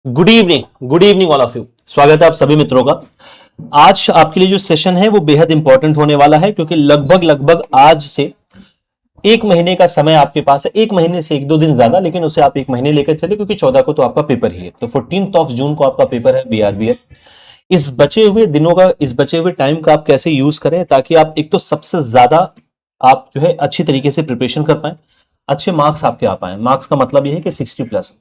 Good evening all of you. स्वागत है आप सभी मित्रों का। आज आपके लिए जो सेशन है वो बेहद इंपॉर्टेंट होने वाला है, क्योंकि लगभग लगभग आज से एक महीने का समय आपके पास है। एक महीने से एक दो दिन ज्यादा, लेकिन उसे आप एक महीने लेकर चले, क्योंकि 14 को तो आपका पेपर ही है। तो 14 जून को आपका पेपर है बीआरबीएल। इस बचे हुए दिनों का, इस बचे हुए टाइम का आप कैसे यूज करें ताकि आप एक तो सबसे ज्यादा आप जो है अच्छी तरीके से प्रिपरेशन कर पाए, अच्छे मार्क्स आपके आ पाए। मार्क्स का मतलब यह है कि 60+।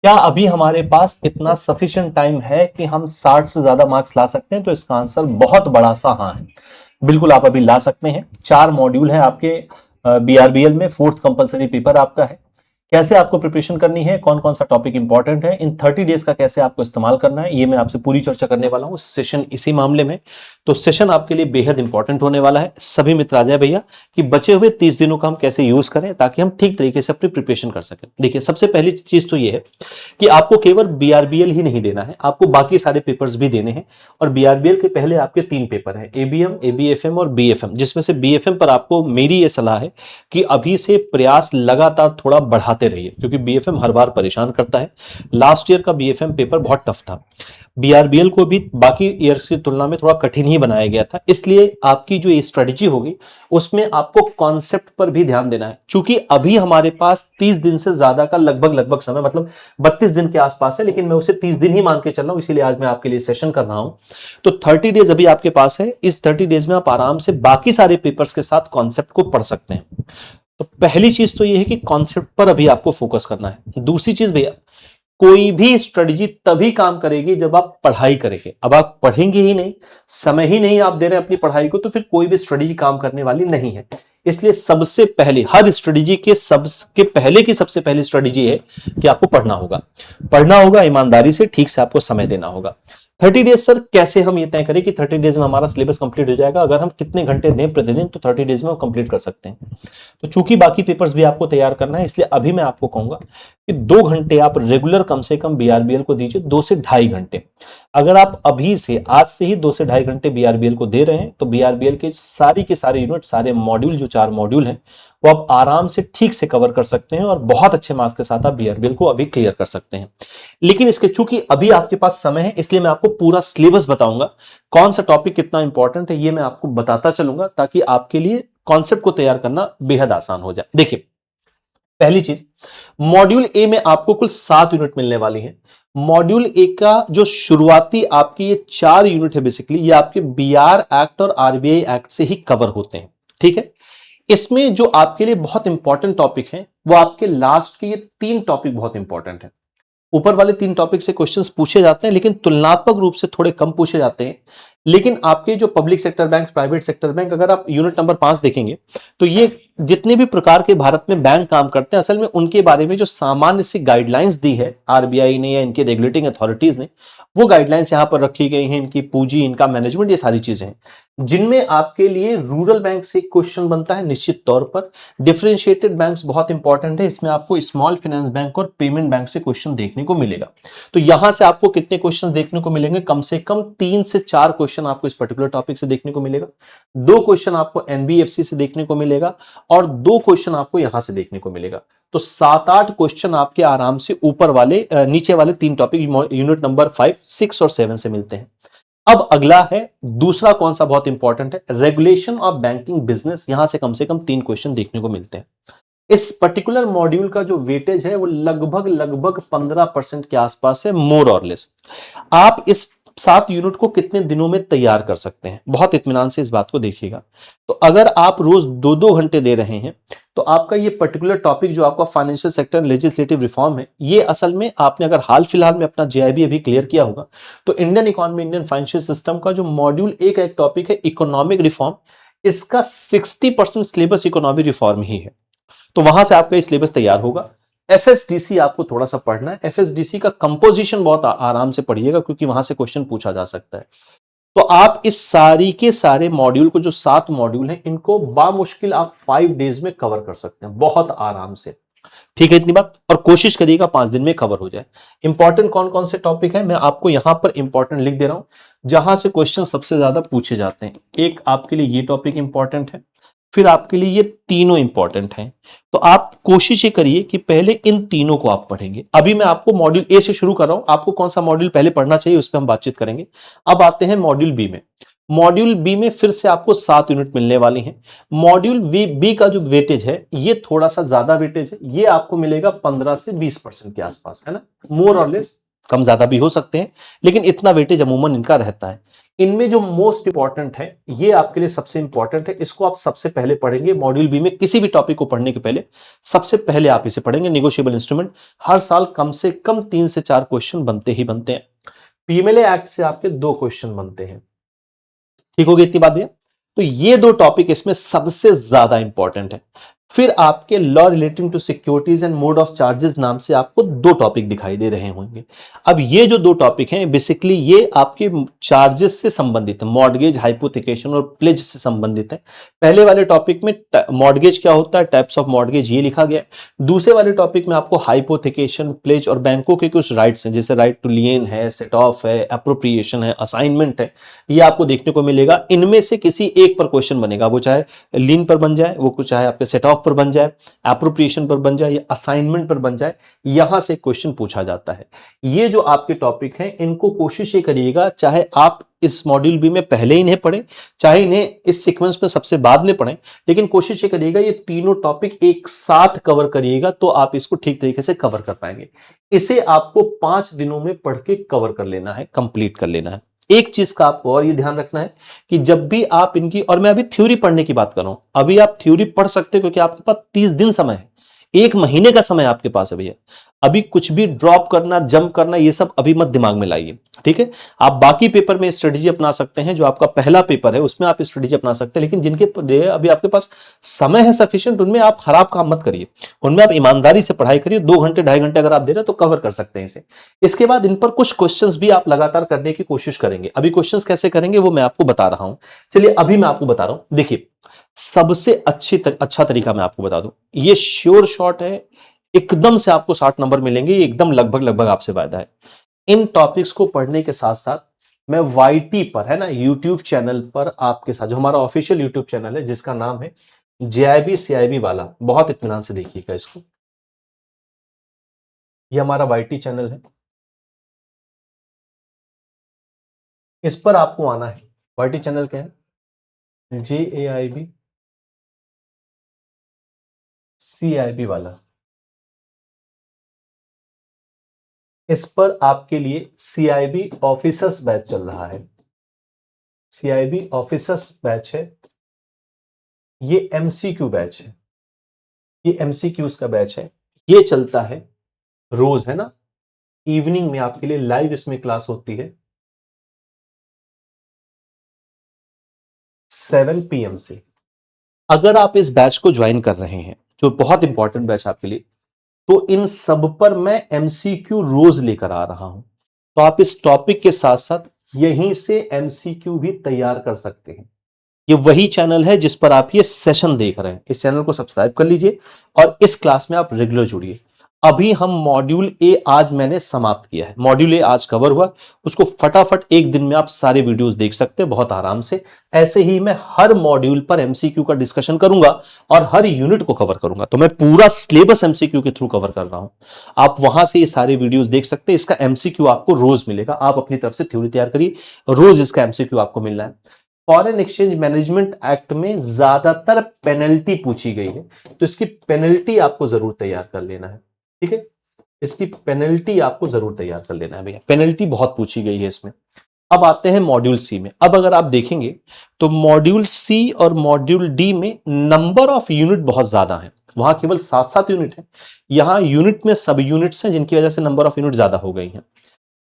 क्या अभी हमारे पास इतना सफिशिएंट टाइम है कि हम 60 से ज्यादा मार्क्स ला सकते हैं? तो इसका आंसर बहुत बड़ा सा हाँ है। बिल्कुल आप अभी ला सकते हैं। 4 मॉड्यूल है आपके बीआरबीएल में। 4th कंपलसरी पेपर आपका है। कैसे आपको प्रिपरेशन करनी है, कौन कौन सा टॉपिक इंपॉर्टेंट है, इन 30 डेज का कैसे आपको इस्तेमाल करना है, ये मैं आपसे पूरी चर्चा करने वाला हूं सेशन इसी मामले में। तो सेशन आपके लिए बेहद इंपॉर्टेंट होने वाला है। सभी मित्र आ जाए भैया कि बचे हुए 30 दिनों का हम कैसे यूज करें ताकि हम ठीक तरीके से अपनी प्रिपरेशन कर सकें। देखिए, सबसे पहली चीज तो ये है कि आपको केवल बीआरबीएल ही नहीं देना है, आपको बाकी सारे पेपर्स भी देने हैं। और बीआरबीएल के पहले आपके 3 पेपर हैं, एबीएम, एबीएफएम और बीएफएम, जिसमें से बीएफएम पर आपको मेरी ये सलाह है कि अभी से प्रयास लगातार थोड़ा बढ़ाते रहिए, क्योंकि बीएफएम हर बार परेशान करता है। लास्ट ईयर का बीएफएम पेपर बहुत टफ था। बीआरबीएल को भी बाकी ईयर्स की तुलना में थोड़ा कठिन ही बनाया गया था। इसलिए आपकी जो स्ट्रेटेजी होगी उसमें आपको कॉन्सेप्ट पर भी ध्यान देना है। चूंकि अभी हमारे पास 30 दिन से ज्यादा का लगभग लगभग समय, मतलब 32 दिन के आसपास है, लेकिन मैं उसे 30 दिन ही मान के चल रहा हूं, इसीलिए आज मैं आपके लिए सेशन कर रहा हूं। तो 30 डेज अभी आपके पास है। इस 30 डेज में आप आराम से बाकी सारे पेपर्स के साथ कॉन्सेप्ट को पढ़ सकते हैं। तो पहली चीज तो यह है कि कॉन्सेप्ट पर अभी आपको फोकस करना है। दूसरी चीज भैया, कोई भी स्ट्रेटजी तभी काम करेगी जब आप पढ़ाई करेंगे। अब आप पढ़ेंगे ही नहीं, समय ही नहीं आप दे रहे हैं अपनी पढ़ाई को, तो फिर कोई भी स्ट्रेटजी काम करने वाली नहीं है। इसलिए सबसे पहले हर स्ट्रेटजी के सबके पहले की सबसे पहली स्ट्रेटजी है कि आपको पढ़ना होगा। पढ़ना होगा ईमानदारी से, ठीक से आपको समय देना होगा। 30 डेज सर कैसे हम ये तय करें कि 30 डेज में हमारा सिलेबस कंप्लीट हो जाएगा? अगर हम कितने घंटे दें प्रतिदिन तो 30 डेज में हम कंप्लीट कर सकते हैं। तो चूंकि बाकी पेपर्स भी आपको तैयार करना है, इसलिए अभी मैं आपको कहूंगा कि 2 घंटे आप रेगुलर कम से कम बीआरबीएल को दीजिए, 2 से ढाई घंटे। अगर आप अभी से, आज से ही 2 से ढाई घंटे बीआरबीएल को दे रहे हैं तो बीआरबीएल के सारे यूनिट, सारे मॉड्यूल, जो 4 मॉड्यूल हैं, वो आप आराम से ठीक से कवर कर सकते हैं और बहुत अच्छे मार्क्स के साथ आप बीआरबीएल को अभी क्लियर कर सकते हैं। लेकिन इसके चूंकि अभी आपके पास समय है, इसलिए मैं आपको पूरा सिलेबस बताऊंगा। कौन सा टॉपिक कितना इंपॉर्टेंट है ये मैं आपको बताता चलूंगा, ताकि आपके लिए कॉन्सेप्ट को तैयार करना बेहद आसान हो जाए। देखिए, पहली चीज, मॉड्यूल ए में आपको कुल 7 यूनिट मिलने वाली हैं। मॉड्यूल ए का जो शुरुआती आपकी ये 4 यूनिट है, बेसिकली ये आपके बीआर एक्ट और आरबीआई एक्ट से ही कवर होते हैं। ठीक है। इसमें जो आपके लिए बहुत इंपॉर्टेंट टॉपिक है वो आपके लास्ट के ये 3 टॉपिक बहुत इंपॉर्टेंट है। ऊपर वाले 3 टॉपिक से क्वेश्चंस पूछे जाते हैं, लेकिन तुलनात्मक रूप से थोड़े कम पूछे जाते हैं। लेकिन आपके जो public sector bank, private sector bank, अगर आप यूनिट नंबर 5 देखेंगे तो ये जितने भी प्रकार के भारत में बैंक काम करते हैं, असल में उनके बारे में जो सामान्य सी गाइडलाइंस दी है आरबीआई ने या इनके रेगुलेटिंग अथॉरिटीज ने, वो गाइडलाइंस यहां पर रखी गई हैं। इनकी पूंजी, इनका मैनेजमेंट, ये सारी चीजें हैं जिनमें आपके लिए रूरल बैंक से क्वेश्चन बनता है निश्चित तौर पर। डिफरेंशिएटेड बैंक्स बहुत इंपॉर्टेंट है, इसमें आपको स्मॉल फाइनेंस बैंक और पेमेंट बैंक से क्वेश्चन देखने को मिलेगा। तो यहां से आपको कितने क्वेश्चन देखने को मिलेंगे? कम से कम 3 से 4 क्वेश्चन आपको इस पर्टिकुलर टॉपिक से देखने को मिलेगा। 2 क्वेश्चन आपको एनबीएफसी से देखने को मिलेगा और 2 क्वेश्चन आपको यहां से देखने को मिलेगा। तो 7-8 क्वेश्चन आपके आराम से ऊपर वाले, नीचे वाले 3 टॉपिक यूनिट नंबर 5, 6 और 7 से मिलते हैं। अब अगला है दूसरा, कौन सा बहुत इंपॉर्टेंट है, रेगुलेशन ऑफ बैंकिंग बिजनेस। यहां से कम 3 क्वेश्चन देखने को मिलते हैं। इस पर्टिकुलर मॉड्यूल का जो वेटेज है वो लगभग लगभग 15% के आसपास है, मोर और लेस। आप इस 7 यूनिट को कितने दिनों में तैयार कर सकते हैं? बहुत इत्मीनान से इस बात को देखिएगा। तो अगर आप रोज 2-2 घंटे दे रहे हैं तो आपका ये पर्टिकुलर टॉपिक जो आपका फाइनेंशियल सेक्टर लेजिस्लेटिव रिफॉर्म है, ये असल में आपने अगर हाल फिलहाल में अपना जेआईबी अभी क्लियर किया होगा तो Indian economy, Indian financial system का जो मॉड्यूल ए का एक टॉपिक है इकोनॉमिक रिफॉर्म, इसका 60% सिलेबस इकोनॉमिक रिफॉर्म ही है। तो वहां से आपका सिलेबस तैयार होगा। एफएसडीसी आपको थोड़ा सा पढ़ना है। एफएसडीसी का कंपोजिशन बहुत आराम से पढ़िएगा, क्योंकि वहां से क्वेश्चन पूछा जा सकता है। तो आप इस सारी के सारे मॉड्यूल को, जो 7 मॉड्यूल हैं, इनको बामुश्किल आप 5 डेज में कवर कर सकते हैं, बहुत आराम से। ठीक है, इतनी बात। और कोशिश करिएगा 5 दिन में कवर हो जाए। इंपॉर्टेंट कौन कौन से टॉपिक है मैं आपको यहां पर इंपॉर्टेंट लिख दे रहा हूं, जहां से क्वेश्चन सबसे ज्यादा पूछे जाते हैं। एक आपके लिए ये टॉपिक इंपॉर्टेंट है, फिर आपके लिए ये तीनों इंपॉर्टेंट हैं। तो आप कोशिश ये करिए कि पहले इन तीनों को आप पढ़ेंगे। अभी मैं आपको मॉड्यूल ए से शुरू कर रहा हूं, आपको कौन सा मॉड्यूल पहले पढ़ना चाहिए उस पर हम बातचीत करेंगे। अब आते हैं मॉड्यूल बी में। मॉड्यूल बी में फिर से आपको 7 यूनिट मिलने वाली हैं। मॉड्यूल बी का जो वेटेज है ये थोड़ा सा ज्यादा वेटेज है, ये आपको मिलेगा 15 से 20% के आसपास, है ना, मोर और लेस, कम ज्यादा भी हो सकते हैं, लेकिन इतना वेटेज अमूमन इनका रहता है। इनमें जो मोस्ट इंपॉर्टेंट है ये आपके लिए सबसे इंपॉर्टेंट है, इसको आप सबसे पहले पढ़ेंगे। मॉड्यूल बी में किसी भी टॉपिक को पढ़ने के पहले सबसे पहले आप इसे पढ़ेंगे, निगोशिएबल इंस्ट्रूमेंट। हर साल कम से कम 3 से 4 क्वेश्चन बनते ही बनते हैं। पीएमएलए एक्ट से आपके 2 क्वेश्चन बनते हैं। ठीक होगी इतनी बात भैया? तो ये 2 टॉपिक इसमें सबसे ज्यादा इंपॉर्टेंट है। फिर आपके law relating to securities and mode of charges नाम से आपको 2 टॉपिक दिखाई दे रहे होंगे। अब ये जो 2 टॉपिक हैं बेसिकली ये आपके चार्जेस से संबंधित है, मॉर्गेज, हाइपोथिकेशन और प्लेज से संबंधित है। पहले वाले टॉपिक में मॉर्गेज क्या होता है, टाइप्स ऑफ मॉर्गेज ये लिखा गया है। दूसरे वाले टॉपिक में आपको हाइपोथिकेशन, प्लेज और बैंकों के कुछ राइट्स हैं, जैसे राइट टू लियन है, सेट ऑफ है, अप्रोप्रिएशन है, असाइनमेंट है, ये आपको देखने को मिलेगा। इनमें से किसी एक पर क्वेश्चन बनेगा, वो चाहे लीन पर बन जाए, वो कुछ चाहे आपके सेट ऑफ पर बन जाए, एप्रोप्रिएशन पर बन जाए या असाइनमेंट पर बन जाए, यहां से क्वेश्चन पूछा जाता है। ये जो आपके टॉपिक हैं इनको कोशिश ये करिएगा, चाहे आप इस मॉड्यूल बी में पहले इन्हें पढ़ें, चाहे इन्हें इस सीक्वेंस में सबसे बाद में पढ़ें, लेकिन कोशिश ये करिएगा ये तीनों टॉपिक एक साथ कवर करिएगा, तो आप इसको ठीक तरीके से कवर कर पाएंगे। इसे आपको 5 दिनों में पढ़ के कवर कर लेना है, कंप्लीट कर लेना है। एक चीज का आपको और ये ध्यान रखना है कि जब भी आप इनकी, और मैं अभी थ्योरी पढ़ने की बात कर रहा हूं, अभी आप थ्योरी पढ़ सकते हो क्योंकि आपके पास 30 दिन समय है, 1 महीने का समय आपके पास है भैया। अभी कुछ भी ड्रॉप करना, जंप करना, ये सब अभी मत दिमाग में लाइए, ठीक है। आप बाकी पेपर में स्ट्रेटेजी अपना सकते हैं, जो आपका पहला पेपर है उसमें आप स्ट्रेटेजी अपना सकते हैं, लेकिन जिनके अभी आपके पास समय है सफिशिएंट, उनमें आप खराब काम मत करिए, उनमें आप ईमानदारी से पढ़ाई करिए। 2 घंटे 2.5 घंटे अगर आप दे रहे हैं तो कवर कर सकते हैं इसे। इसके बाद इन पर कुछ क्वेश्चंस भी आप लगातार करने की कोशिश करेंगे। अभी क्वेश्चंस कैसे करेंगे वो मैं आपको बता रहा हूं। चलिए अभी मैं आपको बता रहा हूं, देखिए सबसे अच्छा तरीका मैं आपको बता दूं, ये श्योर शॉट है, एकदम से आपको 60 नंबर मिलेंगे, ये एकदम लगभग लगभग आपसे वायदा है। इन टॉपिक्स को पढ़ने के साथ साथ मैं वाईटी पर, है ना, यूट्यूब चैनल पर आपके साथ, जो हमारा ऑफिशियल यूट्यूब चैनल है जिसका नाम है जेआईबी सीआईबी वाला, बहुत इत्मीनान से देखिएगा इसको, ये हमारा वाईटी चैनल है, इस पर आपको आना है। वाईटी चैनल क्या है? जेएआईबी सीआईबी वाला। इस पर आपके लिए सीआईबी ऑफिसर्स बैच चल रहा है, सीआईबी ऑफिसर्स बैच है, ये एमसीक्यू बैच है, ये एमसीक्यूज का बैच है, ये चलता है रोज, है ना, इवनिंग में आपके लिए लाइव इसमें क्लास होती है 7 PM से। अगर आप इस बैच को ज्वाइन कर रहे हैं, जो बहुत इंपॉर्टेंट बैच आपके लिए, तो इन सब पर मैं एमसीक्यू रोज लेकर आ रहा हूं, तो आप इस टॉपिक के साथ साथ यहीं से एमसीक्यू भी तैयार कर सकते हैं। ये वही चैनल है जिस पर आप ये सेशन देख रहे हैं, इस चैनल को सब्सक्राइब कर लीजिए और इस क्लास में आप रेगुलर जुड़िए। अभी हम मॉड्यूल ए आज मैंने समाप्त किया है, मॉड्यूल ए आज कवर हुआ, उसको फटाफट एक दिन में आप सारे वीडियोस देख सकते हैं बहुत आराम से। ऐसे ही मैं हर मॉड्यूल पर एमसीक्यू का डिस्कशन करूंगा और हर यूनिट को कवर करूंगा, तो मैं पूरा सिलेबस एमसीक्यू के थ्रू कवर कर रहा हूं। आप वहां से ये सारे वीडियोस देख सकते हैं, इसका एमसीक्यू आपको रोज मिलेगा, आप अपनी तरफ से थ्योरी तैयार करिए, रोज इसका एमसीक्यू आपको मिलना है। फॉरेन एक्सचेंज मैनेजमेंट एक्ट में ज्यादातर पेनल्टी पूछी गई है, तो इसकी पेनल्टी आपको जरूर तैयार कर लेना है, ठीक है, इसकी पेनल्टी आपको जरूर तैयार कर लेना है भैया, पेनल्टी बहुत पूछी गई है इसमें। अब आते हैं मॉड्यूल सी में। अब अगर आप देखेंगे तो मॉड्यूल सी और मॉड्यूल डी में नंबर ऑफ यूनिट बहुत ज्यादा है, वहां केवल 7 यूनिट है, यहां यूनिट में सब यूनिट्स हैं जिनकी वजह से नंबर ऑफ यूनिट ज्यादा हो गई हैं,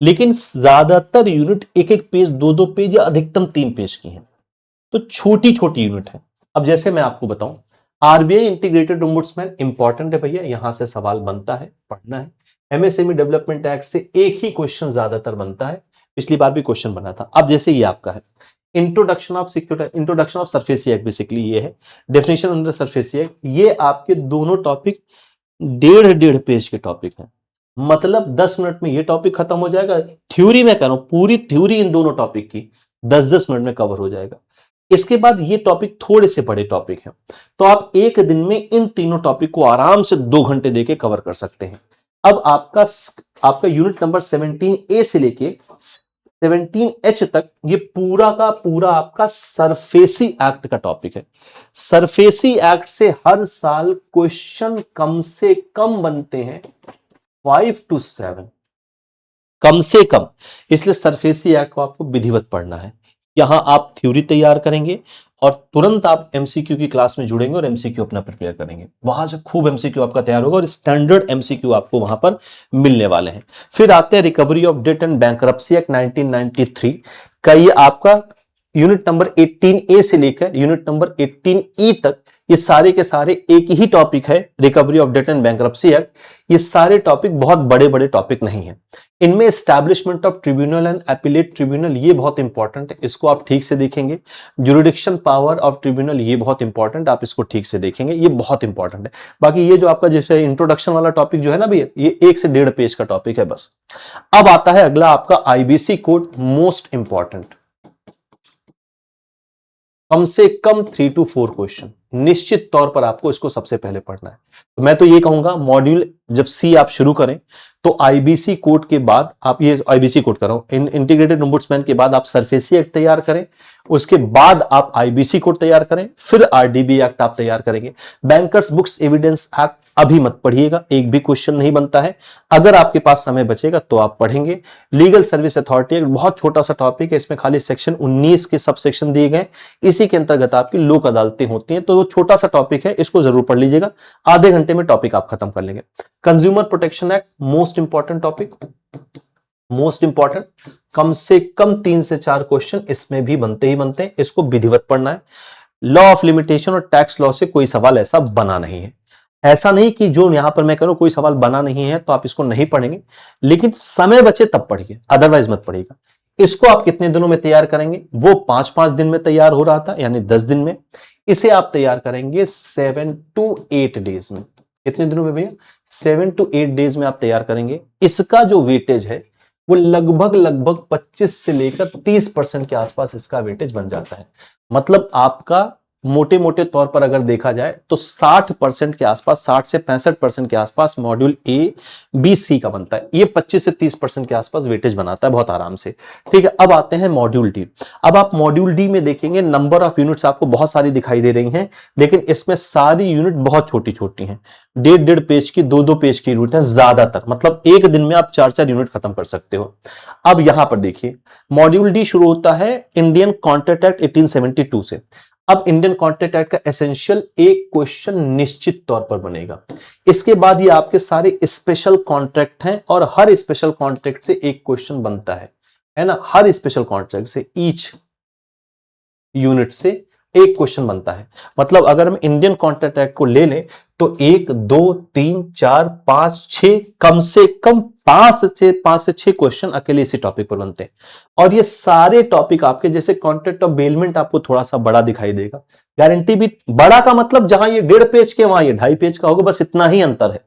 लेकिन ज्यादातर यूनिट एक एक पेज, 2-2 पेज या अधिकतम 3 पेज की हैं, तो छोटी छोटी यूनिट है। अब जैसे मैं आपको बताऊं, आरबीआई इंटीग्रेटेड ओम्बुड्समैन इंपॉर्टेंट है भैया, यहां से सवाल बनता है, पढ़ना है। एमएसएमई डेवलपमेंट एक्ट से एक ही क्वेश्चन ज्यादातर बनता है, पिछली बार भी क्वेश्चन बना था। अब जैसे ये आपका है introduction of security, introduction of SARFAESI act, basically ये है डेफिनेशन अंडर सरफेसी एक्ट। ये आपके दोनों टॉपिक 1.5 पेज के टॉपिक हैं, मतलब 10 मिनट में ये टॉपिक खत्म हो जाएगा। थ्योरी में कह रहा हूं, पूरी थ्योरी इन दोनों टॉपिक की 10-10 मिनट में कवर हो जाएगा। इसके बाद ये टॉपिक थोड़े से बड़े टॉपिक हैं, तो आप एक दिन में इन तीनों टॉपिक को आराम से 2 घंटे देके कवर कर सकते हैं। अब आपका यूनिट नंबर 17A से लेके 17H तक ये पूरा का पूरा आपका सरफेसी एक्ट का टॉपिक है। सरफेसी एक्ट से हर साल क्वेश्चन कम से कम बनते हैं 5 to 7, कम से कम। इसलिए सरफेसी एक्ट को आपको विधिवत पढ़ना है। यहां आप थ्योरी तैयार करेंगे और तुरंत आप एमसीक्यू की क्लास में जुड़ेंगे और एमसीक्यू अपना प्रिपेयर करेंगे। वहां से खूब एमसीक्यू आपका तैयार होगा और स्टैंडर्ड एमसीक्यू आपको वहां पर मिलने वाले हैं। फिर आते हैं recovery of debt and bankruptcy act 1993 का। ये आपका यूनिट नंबर 18A से लेकर यूनिट नंबर 18E तक ये सारे के सारे एक ही टॉपिक है, recovery of debt and bankruptcy act. ये सारे टॉपिक बहुत बड़े बड़े टॉपिक नहीं है। इनमें establishment of tribunal and appellate tribunal ये बहुत इंपॉर्टेंट है, इसको आप ठीक से देखेंगे। जुरिडिक्शन पावर ऑफ ट्रिब्यूनल ये बहुत इंपॉर्टेंट, आप इसको ठीक से देखेंगे, ये बहुत इंपॉर्टेंट है। बाकी ये जो आपका जैसे इंट्रोडक्शन वाला टॉपिक जो है ना भैया, ये 1 से 1.5 पेज का टॉपिक है बस। अब आता है अगला आपका आईबीसी कोड, मोस्ट इंपॉर्टेंट। कम से कम 3 to 4 क्वेश्चन निश्चित तौर पर आपको इसको सबसे पहले पढ़ना है। तो मैं तो ये कहूंगा मॉड्यूल जब सी आप शुरू करें तो आईबीसी कोड के बाद आप ये आईबीसी कोड करो, इंटीग्रेटेड ओम्बुड्समैन के बाद आप सरफेसी एक्ट तैयार करें, उसके बाद आप आईबीसी कोड तैयार करें, फिर आरडीबी एक्ट आप तैयार करेंगे। बैंकर्स बुक्स एविडेंस एक्ट अभी मत पढ़िएगा, एक भी क्वेश्चन नहीं बनता है। अगर आपके पास समय बचेगा तो आप पढ़ेंगे। लीगल सर्विस अथॉरिटी एक बहुत छोटा सा टॉपिक है, इसमें खाली सेक्शन 19 के सब सेक्शन दिए गए, इसी के अंतर्गत आपकी लोक अदालतें होती हैं। तो वो छोटा सा टॉपिक है, इसको जरूर पढ़ लीजिएगा, आधे घंटे में टॉपिक आप खत्म कर लेंगे। Consumer protection act most important topic, most important. कम से कम 3 से 4 क्वेश्चन इसमें भी बनते ही बनते हैं, इसको विधिवत पढ़ना है। लॉ ऑफ लिमिटेशन और टैक्स लॉ से कोई सवाल ऐसा बना नहीं है। ऐसा नहीं कि जो यहां पर मैं कह रहा हूं कोई सवाल बना नहीं है तो आप इसको नहीं पढ़ेंगे, लेकिन समय बचे तब पढ़िए, अदरवाइज मत पढ़िएगा। इसको आप कितने दिनों में तैयार करेंगे? वो 5-5 दिन में तैयार हो रहा था, यानी 10 दिन में। इसे आप तैयार करेंगे 7 to 8 डेज में। कितने दिनों में भैया? 7 to 8 डेज में आप तैयार करेंगे। इसका जो वेटेज है वो लगभग 25 से लेकर 30% के आसपास इसका वेटेज बन जाता है। मतलब आपका मोटे मोटे तौर पर अगर देखा जाए तो 60% के आसपास, 60 से 65% के आसपास मॉड्यूल ए बी सी का बनता है। ये 25 से 30% के आसपास वेटेज बनाता है बहुत आराम से। ठीक है, अब आते हैं मॉड्यूल डी। अब आप मॉड्यूल डी में देखेंगे नंबर ऑफ यूनिट्स आपको बहुत सारी दिखाई दे रही हैं, लेकिन इसमें सारी यूनिट बहुत छोटी छोटी हैं। 1.5 पेज की, 2-2 पेज की यूनिट है ज्यादातर, मतलब एक दिन में आप 4-4 यूनिट खत्म कर सकते हो। अब यहां पर देखिए मॉड्यूल डी शुरू होता है इंडियन कॉन्ट्रैक्ट एक्ट 1872 से। अब इंडियन कॉन्ट्रैक्ट एक्ट का एसेंशियल एक क्वेश्चन निश्चित तौर पर बनेगा। इसके बाद ये आपके सारे स्पेशल कॉन्ट्रैक्ट हैं और हर स्पेशल कॉन्ट्रैक्ट से एक क्वेश्चन बनता है ना। हर स्पेशल कॉन्ट्रैक्ट से, ईच यूनिट से एक क्वेश्चन बनता है। मतलब अगर हम इंडियन कॉन्ट्रैक्ट एक्ट को ले लें तो 1, 2, 3, 4, 5, 6, कम से कम 5 से 6 क्वेश्चन अकेले इसी टॉपिक पर बनते हैं। और ये सारे टॉपिक आपके, जैसे कॉन्ट्रैक्ट ऑफ बेलमेंट आपको थोड़ा सा बड़ा दिखाई देगा, गारंटी भी बड़ा का मतलब जहां ये 1.5 पेज के वहां ये 2.5 पेज का होगा, बस इतना ही अंतर है।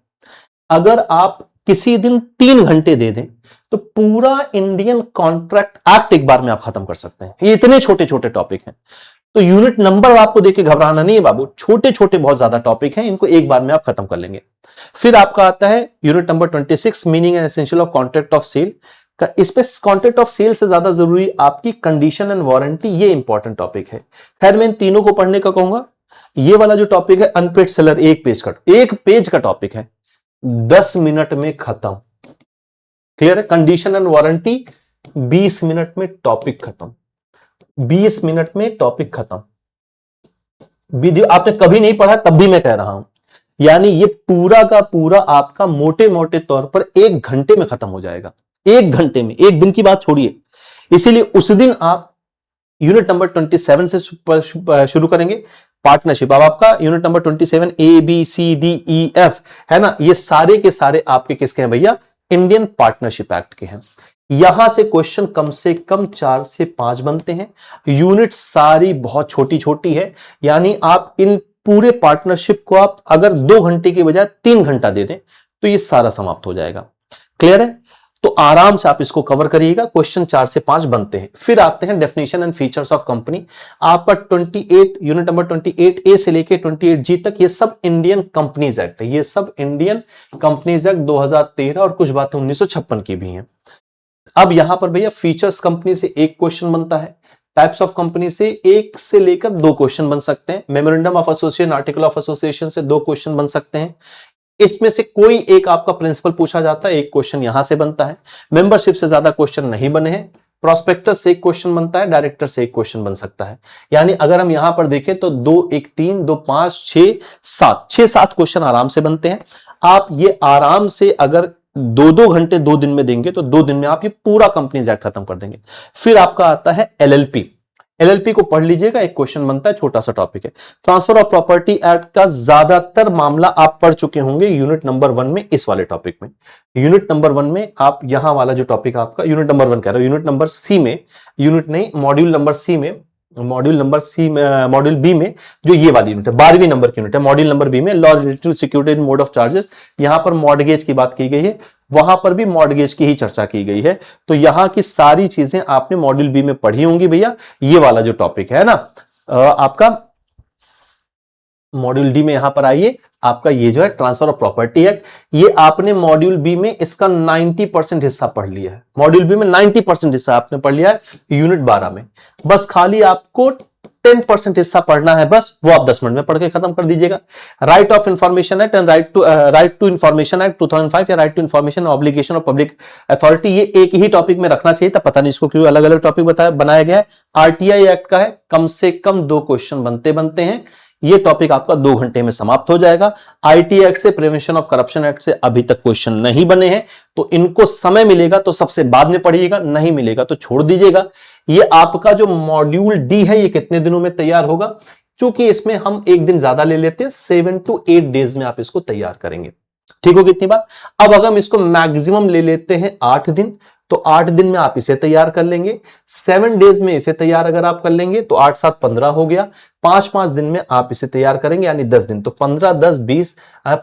अगर आप किसी दिन 3 घंटे दे दें तो पूरा इंडियन कॉन्ट्रैक्ट एक्ट एक बार में आप खत्म कर सकते हैं। ये इतने छोटे छोटे टॉपिक हैं। तो यूनिट नंबर आपको देख के घबराना नहीं है बाबू, छोटे छोटे बहुत ज्यादा टॉपिक हैं, इनको एक बार में आप खत्म कर लेंगे। फिर आपका आता है unit number 26, meaning and essential of contract of sale. इस पे कॉन्ट्रैक्ट ऑफ सेल से ज्यादा जरूरी आपकी कंडीशन एंड वारंटी, ये इंपॉर्टेंट टॉपिक है। खैर मैं इन तीनों को पढ़ने का कहूंगा। ये वाला जो टॉपिक है अनपेड सेलर, 1 पेज का टॉपिक है, 10 मिनट में खत्म। क्लियर है? कंडीशन एंड वारंटी 20 मिनट में टॉपिक खत्म। 20 मिनट में टॉपिक खत्म। वीडियो आपने कभी नहीं पढ़ा तब भी मैं कह रहा हूं, यानी ये पूरा का पूरा आपका मोटे मोटे तौर पर 1 घंटे में खत्म हो जाएगा। 1 घंटे में, एक दिन की बात छोड़िए। इसीलिए उस दिन आप यूनिट नंबर 27 से शुरू करेंगे, पार्टनरशिप। अब आपका यूनिट नंबर 27 ABCDEF है ना, ये सारे के सारे आपके किसके हैं भैया? इंडियन पार्टनरशिप एक्ट के हैं। यहां से क्वेश्चन कम से कम 4 से 5 बनते हैं। यूनिट सारी बहुत छोटी छोटी है, यानी आप इन पूरे पार्टनरशिप को आप अगर 2 घंटे के बजाय 3 घंटा दे दें तो ये सारा समाप्त हो जाएगा। क्लियर है? तो आराम से आप इसको कवर करिएगा। क्वेश्चन 4 से 5 बनते हैं। फिर आते हैं definition and features of company. आपका 28 यूनिट नंबर 28A से लेके 28G तक ये सब इंडियन कंपनीज एक्ट है। ये सब इंडियन कंपनीज एक्ट 2013 और कुछ बातें 1956 की भी हैं। अब यहां पर भैया फीचर्स कंपनी से एक क्वेश्चन बनता है, टाइप्स ऑफ कंपनी से एक से लेकर 2 क्वेश्चन बन सकते हैं, memorandum of association, article of association से 2 क्वेश्चन बन सकते हैं। इसमें से कोई एक आपका प्रिंसिपल पूछा जाता है, एक क्वेश्चन यहां से बनता है। मेंबरशिप से ज्यादा क्वेश्चन नहीं बने हैं। प्रोस्पेक्टस से एक क्वेश्चन बनता है, डायरेक्टर से एक क्वेश्चन बन सकता है। यानी अगर हम यहां पर देखें तो 2 1 3 2 5 6 7 6-7 क्वेश्चन आराम से बनते हैं। आप ये आराम से अगर 2-2 घंटे 2 दिन में देंगे तो 2 दिन में आप ये पूरा कंपनीज एक्ट खत्म कर देंगे। फिर आपका आता है एलएलपी। एलएलपी को पढ़ लीजिएगा, एक क्वेश्चन बनता है, छोटा सा टॉपिक है। ट्रांसफर ऑफ प्रॉपर्टी एक्ट का ज्यादातर मामला आप पढ़ चुके होंगे यूनिट नंबर 1 में, इस वाले टॉपिक में। यूनिट नंबर 1 में आप यहां वाला जो टॉपिक आपका यूनिट नंबर 1 कह रहा हूं, यूनिट नंबर सी में, यूनिट नहीं मॉड्यूल नंबर सी में, मॉड्यूल बी में जो ये वाली यूनिट है, 12वीं नंबर की यूनिट है, मॉड्यूल नंबर बी में law related to security in mode of charges. यहां पर मॉर्गेज की बात की गई है, वहां पर भी मॉर्गेज की ही चर्चा की गई है। तो यहां की सारी चीजें आपने मॉड्यूल बी में पढ़ी होंगी भैया। ये वाला जो टॉपिक है ना आपका मॉड्यूल डी में, यहां पर आइए, आपका ये जो है ट्रांसफर ऑफ प्रॉपर्टी एक्ट, ये आपने मॉड्यूल बी में इसका 90% हिस्सा पढ़ लिया है। मॉड्यूल बी में 90% हिस्सा आपने पढ़ लिया है यूनिट 12 में। बस खाली आपको 10% हिस्सा पढ़ना है, बस वो आप 10 मिनट में पढ़ के खत्म कर दीजिएगा। Right of information act and right to information act 2005 या right to information obligation of public authority, ये एक ही टॉपिक में रखना चाहिए था, पता नहीं इसको क्यों अलग अलग टॉपिक बनाया गया है। आरटीआई एक्ट का है, कम से कम 2 क्वेश्चन बनते हैं। ये टॉपिक आपका 2 घंटे में समाप्त हो जाएगा। आईटी एक्ट से, प्रिवेंशन ऑफ करप्शन एक्ट से अभी तक क्वेश्चन नहीं बने हैं, तो इनको समय मिलेगा तो सबसे बाद में पढ़िएगा, नहीं मिलेगा तो छोड़ दीजिएगा। ये आपका जो मॉड्यूल डी है ये कितने दिनों में तैयार होगा? क्योंकि इसमें हम एक दिन ज्यादा ले लेते हैं, 7 to 8 डेज में आप इसको तैयार करेंगे। ठीक हो कितनी बात? अब अगर हम इसको मैक्सिमम ले लेते हैं 8 दिन, तो 8 दिन में आप इसे तैयार कर लेंगे। 7 डेज में इसे तैयार अगर आप कर लेंगे तो 8 7 15 हो गया। 5 दिन में आप इसे तैयार करेंगे, यानी 10 दिन, तो 15 10 20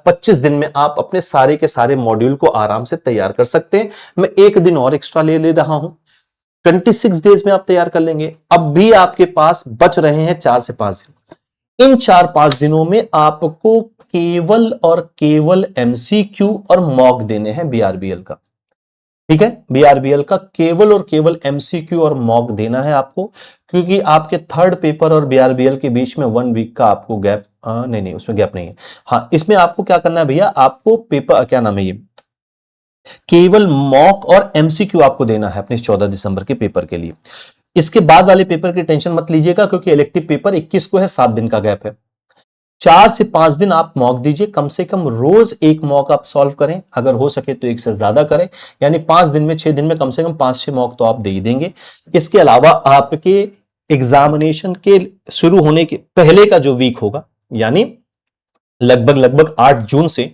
25 दिन में आप अपने सारे के सारे मॉड्यूल को आराम से तैयार कर सकते हैं। मैं एक दिन और एक्स्ट्रा ले रहा हूं, 26 डेज में आप तैयार कर लेंगे। अब भी आपके पास बच रहे हैं 4 से 5 दिन। इन 4-5 दिनों में आपको केवल और केवल एमसीक्यू और मॉक देने हैं बीआरबीएल का। ठीक है, बीआरबीएल का केवल और केवल एमसीक्यू और मॉक देना है आपको, क्योंकि आपके थर्ड पेपर और बीआरबीएल के बीच में 1 वीक का आपको गैप, नहीं उसमें गैप नहीं है। हाँ, इसमें आपको क्या करना है भैया, आपको पेपर क्या नाम है, ये केवल मॉक और एमसीक्यू आपको देना है अपने 14 दिसंबर के पेपर के लिए। इसके बाद वाले पेपर की टेंशन मत लीजिएगा, क्योंकि इलेक्टिव पेपर 21 को है, 7 दिन का गैप है। 4 से 5 दिन आप मॉक दीजिए, कम से कम रोज एक मॉक आप सॉल्व करें, अगर हो सके तो एक से ज्यादा करें, यानी 5 दिन में 6 दिन में कम से कम 5-6 मॉक तो आप दे ही देंगे। इसके अलावा आपके एग्जामिनेशन के शुरू होने के पहले का जो वीक होगा, यानी लगभग 8 जून से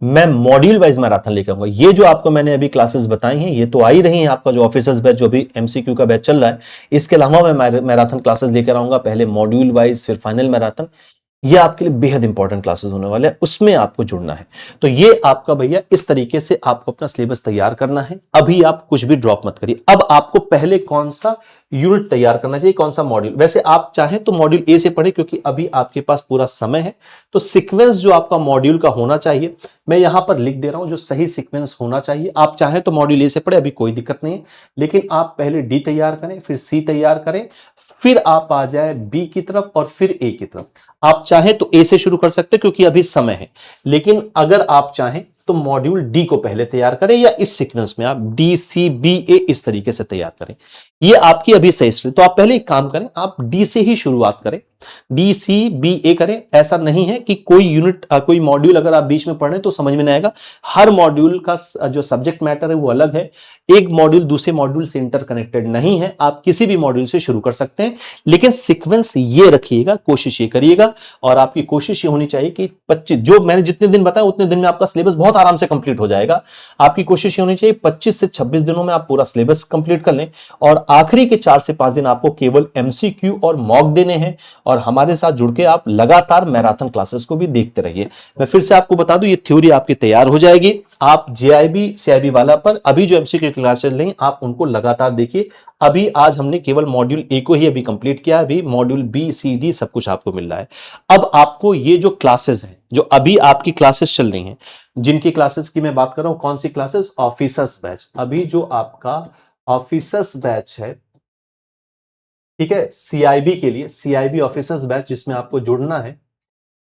मैं मॉड्यूल वाइज मैराथन लेकर आऊंगा। ये जो आपको मैंने अभी क्लासेस बताई हैं ये तो आ ही रही हैं, आपका जो ऑफिसर्स बैच जो भी एमसीक्यू का बैच चल रहा है, इसके अलावा मैं मैराथन क्लासेस लेकर आऊंगा, पहले मॉड्यूल वाइज फिर फाइनल मैराथन। ये आपके लिए बेहद इंपॉर्टेंट क्लासेस होने वाले हैं, उसमें आपको जुड़ना है। तो ये आपका भैया इस तरीके से आपको अपना सिलेबस तैयार करना है। अभी आप कुछ भी ड्रॉप मत करिए। अब आपको पहले कौन सा यूनिट तैयार करना चाहिए, कौन सा मॉड्यूल, वैसे आप चाहें तो मॉड्यूल ए से पढ़े, क्योंकि अभी आपके पास पूरा समय है। तो सीक्वेंस जो आपका मॉड्यूल का होना चाहिए, मैं यहां पर लिख दे रहा हूं जो सही सीक्वेंस होना चाहिए। आप चाहें तो मॉड्यूल ए से पढ़े, अभी कोई दिक्कत नहीं है, लेकिन आप पहले डी तैयार करें, फिर सी तैयार करें, फिर आप आ जाए बी की तरफ और फिर ए की तरफ। आप चाहें तो ए से शुरू कर सकते हैं क्योंकि अभी समय है, लेकिन अगर आप चाहें तो मॉड्यूल डी को पहले तैयार करें, या इस सीक्वेंस में आप डी सी बी ए इस तरीके से तैयार करें। ये आपकी अभी सही स्ट्रेट। तो आप पहले एक काम करें, आप डी से ही शुरुआत करें, डी सी बी ए करें। ऐसा नहीं है कि कोई यूनिट कोई मॉड्यूल अगर आप बीच में पढ़ें तो समझ में नहीं आएगा। हर मॉड्यूल का जो सब्जेक्ट मैटर है वो अलग है, एक मॉड्यूल दूसरे मॉड्यूल से इंटरकनेक्टेड नहीं है। आप किसी भी मॉड्यूल से शुरू कर सकते हैं, लेकिन सीक्वेंस ये रखिएगा, कोशिश ये करिएगा, और आपकी कोशिश ये होनी चाहिए कि 25 जो मैंने जितने दिन बताया उतने दिन में आपका सिलेबस बहुत बहुत आराम से कंप्लीट हो जाएगा। आपकी कोशिश ये होनी चाहिए 25 से 26 दिनों में आप पूरा सिलेबस कंप्लीट कर लें और आखिरी के 4 से 5 दिन आपको केवल एमसीक्यू और मॉक देने हैं और हमारे साथ जुड़ के आप लगातार मैराथन क्लासेस को भी देखते रहिए। मैं फिर से आपको बता दूं, ये थ्योरी आपकी तैयार हो जाएगी। आप जेआईबी सीआईबी वाला पर अभी जो एमसीक्यू क्लासेस लें आप उनको लगातार देखिए। अभी आज हमने केवल मॉड्यूल ए को ही अभी कंप्लीट किया, अभी मॉड्यूल बी सी डी सब कुछ आपको मिल रहा है। अब आपको ये जो क्लासेस हैं, जो अभी आपकी क्लासेस चल रही हैं, जिनकी क्लासेस की मैं बात कर रहा हूं, कौन सी क्लासेस? Officers batch. अभी जो आपका ऑफिसर्स बैच है, ठीक है, सीआईबी के लिए, सीआईबी ऑफिसर्स बैच जिसमें आपको जुड़ना है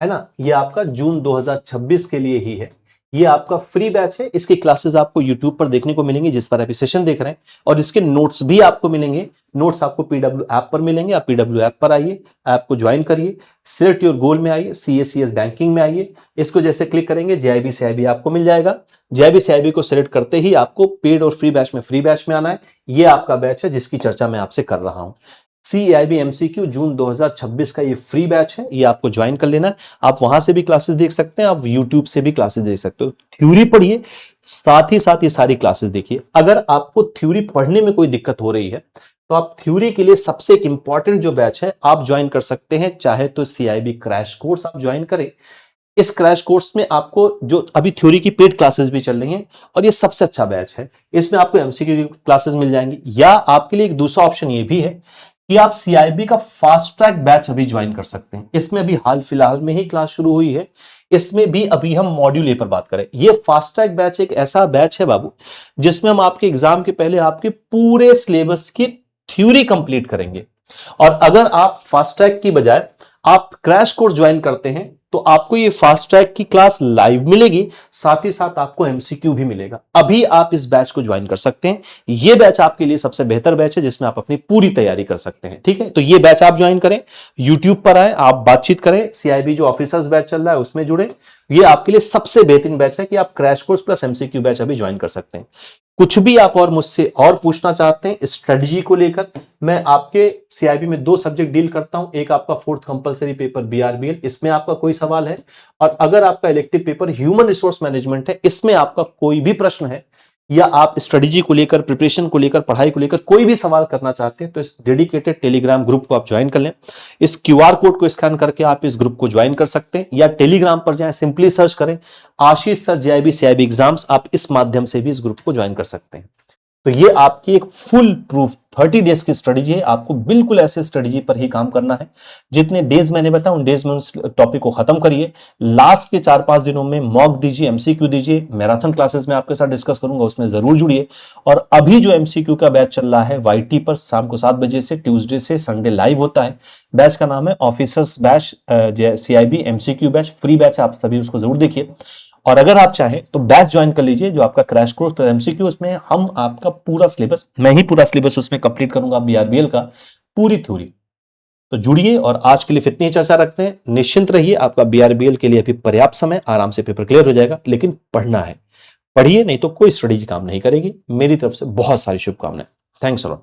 ना, ये आपका जून 2026 के लिए ही है। ये आपका फ्री बैच है। इसकी क्लासेस आपको YouTube पर देखने को मिलेंगी जिस पर आप सेशन देख रहे हैं, और इसके नोट्स भी आपको मिलेंगे। नोट्स आपको पीडब्ल्यू ऐप पर मिलेंगे। आप पीडब्ल्यू ऐप पर आइए, ऐप को ज्वाइन करिए, सिलेक्ट योर गोल में आइए, सीएसीएस बैंकिंग में आइए। इसको जैसे क्लिक करेंगे जेआईबी सीआईबी आपको मिल जाएगा। जेआईबी सीआईबी को सिलेक्ट करते ही आपको पेड और फ्री बैच में आना है। ये आपका बैच है जिसकी चर्चा मैं आपसे कर रहा हूं। सीआईबी एमसीक्यू जून 2026 का ये फ्री बैच है, ये आपको ज्वाइन कर लेना है। आप वहां से भी क्लासेस देख सकते हैं, आप यूट्यूब से भी क्लासेस देख सकते हो। थ्योरी पढ़िए, साथ ही साथ ये सारी क्लासेस देखिए। अगर आपको थ्योरी पढ़ने में कोई दिक्कत हो रही है तो आप थ्योरी के लिए सबसे एक इंपॉर्टेंट जो बैच है आप ज्वाइन कर सकते हैं। चाहे तो सीआईबी क्रैश कोर्स आप ज्वाइन करें। इस क्रैश कोर्स में आपको जो अभी थ्योरी की पेड क्लासेस भी चल रही हैं और ये सबसे अच्छा बैच है। इसमें आपको एमसीक्यू क्लासेस मिल जाएंगी, या आपके लिए एक दूसरा ऑप्शन ये भी है कि आप सीआईबी का फास्ट ट्रैक बैच अभी ज्वाइन कर सकते हैं। इसमें अभी हाल फिलहाल में ही क्लास शुरू हुई है। इसमें भी अभी हम मॉड्यूल ए पर बात करें। ये फास्ट ट्रैक बैच एक ऐसा बैच है बाबू, जिसमें हम आपके एग्जाम के पहले आपके पूरे सिलेबस की थ्योरी कंप्लीट करेंगे। और अगर आप फास्ट ट्रैक की बजाय आप क्रैश कोर्स ज्वाइन करते हैं तो आपको ये फास्ट ट्रैक की क्लास लाइव मिलेगी, साथ ही साथ आपको एमसीक्यू भी मिलेगा। अभी आप इस बैच को ज्वाइन कर सकते हैं। ये बैच आपके लिए सबसे बेहतर बैच है जिसमें आप अपनी पूरी तैयारी कर सकते हैं। ठीक है, तो ये बैच आप ज्वाइन करें, यूट्यूब पर आए, आप बातचीत करें, सीआईबी जो ऑफिसर्स बैच चल रहा है उसमें जुड़े। ये आपके लिए सबसे बेहतरीन बैच है कि आप crash course plus MCQ batch अभी ज्वाइन कर सकते हैं। कुछ भी आप और मुझसे और पूछना चाहते हैं स्ट्रेटजी को लेकर, मैं आपके सीआईबी में 2 सब्जेक्ट डील करता हूं। एक आपका 4th कंपलसरी पेपर बीआरबीएल, इसमें आपका कोई सवाल है, और अगर आपका elective paper human resource management है, इसमें आपका कोई भी प्रश्न है, या आप स्ट्रेटजी को लेकर, प्रिपरेशन को लेकर, पढ़ाई को लेकर कोई भी सवाल करना चाहते हैं, तो इस डेडिकेटेड टेलीग्राम ग्रुप को आप ज्वाइन कर लें। इस क्यूआर कोड को स्कैन करके आप इस ग्रुप को ज्वाइन कर सकते हैं, या टेलीग्राम पर जाएं, सिंपली सर्च करें आशीष सर जेआईबी सीआईबी एग्जाम्स। आप इस माध्यम से भी इस ग्रुप को ज्वाइन कर सकते हैं। तो ये आपकी एक फुल प्रूफ 30 डेज की स्ट्रेटजी है। आपको बिल्कुल ऐसे स्ट्रेटजी पर ही काम करना है। जितने डेज मैंने बताया उन डेज में उस टॉपिक को खत्म करिए। लास्ट के 4-5 दिनों में मॉक दीजिए, एमसीक्यू दीजिए। मैराथन क्लासेस में आपके साथ डिस्कस करूंगा, उसमें जरूर जुड़िए। और अभी जो एमसीक्यू का बैच चल रहा है वाईटी पर, शाम को 7 बजे से ट्यूसडे से संडे लाइव होता है। बैच का नाम है officers batch CIB MCQ batch, free batch है, आप सभी उसको जरूर देखिए। और अगर आप चाहें तो बैच ज्वाइन कर लीजिए जो आपका क्रैश कोर्स एमसीक्यू, उसमें हम आपका पूरा सिलेबस, मैं ही पूरा सिलेबस उसमें कंप्लीट करूंगा, बीआरबीएल का पूरी थ्योरी। तो जुड़िए, और आज के लिए इतनी ही चर्चा रखते हैं। निश्चिंत रहिए, आपका बीआरबीएल के लिए अभी पर्याप्त समय, आराम से पेपर क्लियर हो जाएगा। लेकिन पढ़ना है, पढ़िए, नहीं तो कोई स्ट्रेटेजी काम नहीं करेगी। मेरी तरफ से बहुत सारी शुभकामनाएं। Thanks a lot.